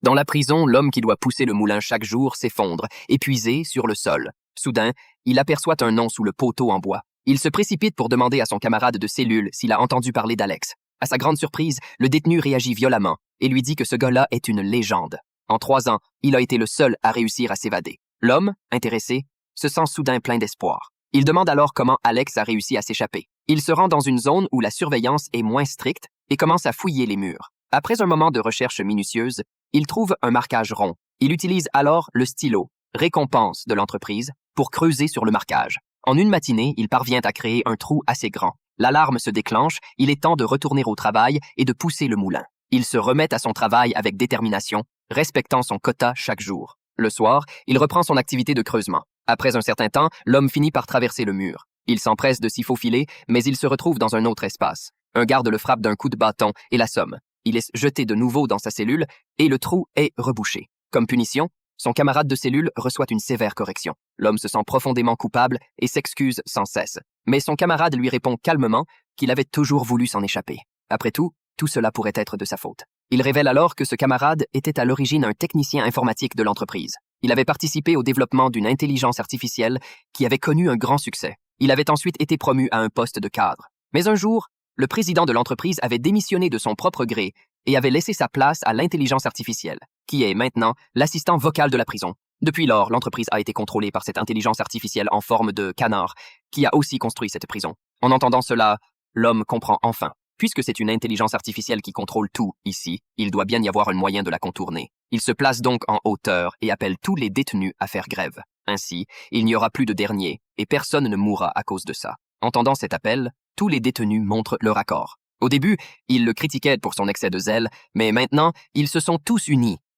Dans la prison, l'homme qui doit pousser le moulin chaque jour s'effondre, épuisé, sur le sol. Soudain, il aperçoit un nom sous le poteau en bois. Il se précipite pour demander à son camarade de cellule s'il a entendu parler d'Alex. À sa grande surprise, le détenu réagit violemment et lui dit que ce gars-là est une légende. En 3 ans, il a été le seul à réussir à s'évader. L'homme, intéressé, se sent soudain plein d'espoir. Il demande alors comment Alex a réussi à s'échapper. Il se rend dans une zone où la surveillance est moins stricte et commence à fouiller les murs. Après un moment de recherche minutieuse, il trouve un marquage rond. Il utilise alors le stylo, récompense de l'entreprise, pour creuser sur le marquage. En une matinée, il parvient à créer un trou assez grand. L'alarme se déclenche, il est temps de retourner au travail et de pousser le moulin. Il se remet à son travail avec détermination, respectant son quota chaque jour. Le soir, il reprend son activité de creusement. Après un certain temps, l'homme finit par traverser le mur. Il s'empresse de s'y faufiler, mais il se retrouve dans un autre espace. Un garde le frappe d'un coup de bâton et l'assomme. Il est jeté de nouveau dans sa cellule et le trou est rebouché. Comme punition, son camarade de cellule reçoit une sévère correction. L'homme se sent profondément coupable et s'excuse sans cesse. Mais son camarade lui répond calmement qu'il avait toujours voulu s'en échapper. Après tout cela pourrait être de sa faute. Il révèle alors que ce camarade était à l'origine un technicien informatique de l'entreprise. Il avait participé au développement d'une intelligence artificielle qui avait connu un grand succès. Il avait ensuite été promu à un poste de cadre. Mais un jour, le président de l'entreprise avait démissionné de son propre gré et avait laissé sa place à l'intelligence artificielle, qui est maintenant l'assistant vocal de la prison. Depuis lors, l'entreprise a été contrôlée par cette intelligence artificielle en forme de canard, qui a aussi construit cette prison. En entendant cela, l'homme comprend enfin. Puisque c'est une intelligence artificielle qui contrôle tout ici, il doit bien y avoir un moyen de la contourner. Il se place donc en hauteur et appelle tous les détenus à faire grève. Ainsi, il n'y aura plus de dernier et personne ne mourra à cause de ça. Entendant cet appel, tous les détenus montrent leur accord. Au début, ils le critiquaient pour son excès de zèle, mais maintenant, ils se sont tous unis